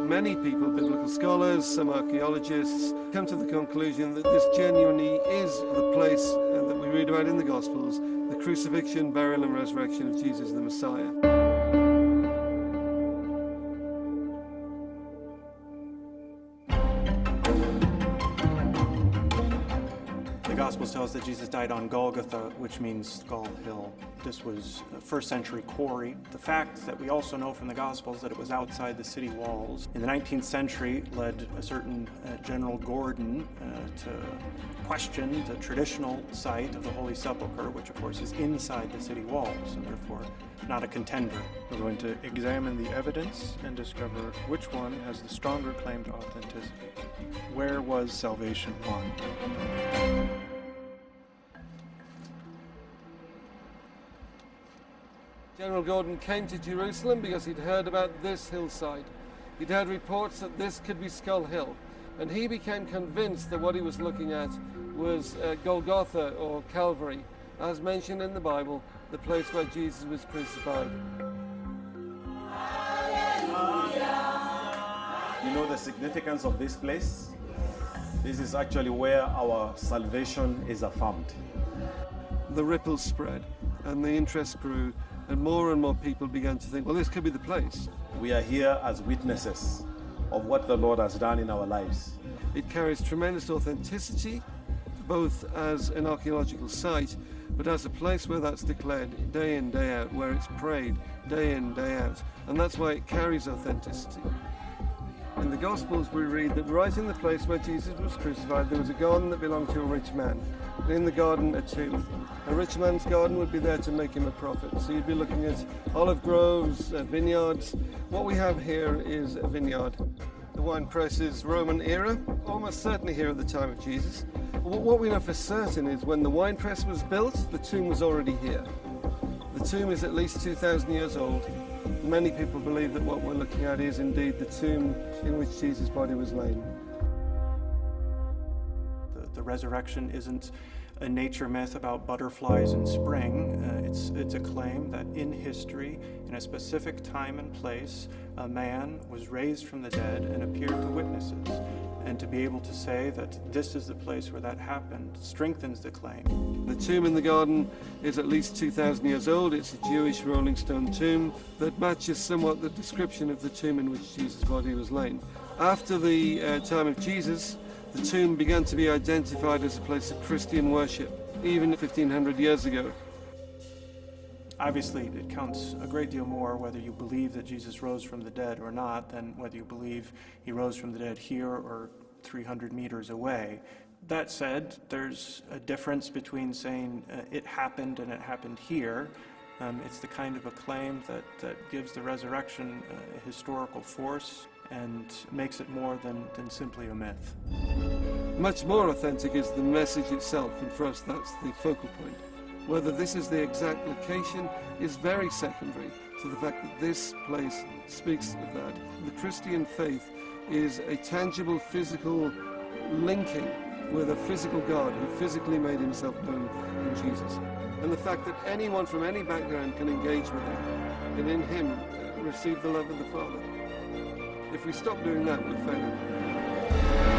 many people, biblical scholars, some archaeologists, come to the conclusion that this genuinely is the place that we read about in the Gospels, the crucifixion, burial and resurrection of Jesus the Messiah. The Gospels tell us that Jesus died on Golgotha, which means Skull Hill. This was a first century quarry. The fact that we also know from the Gospels that it was outside the city walls in the 19th century led a certain General Gordon to question the traditional site of the Holy Sepulchre, which of course is inside the city walls and therefore not a contender. We're going to examine the evidence and discover which one has the stronger claim to authenticity. Where was salvation won? General Gordon came to Jerusalem because he'd heard about this hillside. He'd heard reports that this could be Skull Hill, and he became convinced that what he was looking at was Golgotha or Calvary, as mentioned in the Bible, the place where Jesus was crucified. You know the significance of this place? This is actually where our salvation is affirmed. The ripples spread and the interest grew, and more people began to think, well, this could be the place. We are here as witnesses of what the Lord has done in our lives. It carries tremendous authenticity, both as an archaeological site, but as a place where that's declared day in, day out, where it's prayed day in, day out. And that's why it carries authenticity. In the Gospels we read that right in the place where Jesus was crucified there was a garden that belonged to a rich man, and in the garden a tomb. A rich man's garden would be there to make him a prophet, so you'd be looking at olive groves, vineyards. What we have here is a vineyard. The wine press is Roman era, almost certainly here at the time of Jesus. What we know for certain is when the wine press was built, the tomb was already here. The tomb is at least 2,000 years old. Many people believe that what we're looking at is indeed the tomb in which Jesus' body was lain. The resurrection isn't a nature myth about butterflies in spring. It's a claim that in history, in a specific time and place, a man was raised from the dead and appeared to witnesses. And to be able to say that this is the place where that happened strengthens the claim. The tomb in the garden is at least 2,000 years old. It's a Jewish rolling stone tomb that matches somewhat the description of the tomb in which Jesus' body was lain. After the time of Jesus, the tomb began to be identified as a place of Christian worship, even 1,500 years ago. Obviously, it counts a great deal more whether you believe that Jesus rose from the dead or not than whether you believe he rose from the dead here or 300 meters away. That said, there's a difference between saying it happened and it happened here. It's the kind of a claim that gives the resurrection a historical force and makes it more than simply a myth. Much more authentic is the message itself, and for us that's the focal point. Whether this is the exact location is very secondary to the fact that this place speaks of that. The Christian faith is a tangible physical linking with a physical God who physically made himself known in Jesus. And the fact that anyone from any background can engage with him and in him receive the love of the Father. If we stop doing that, we fail.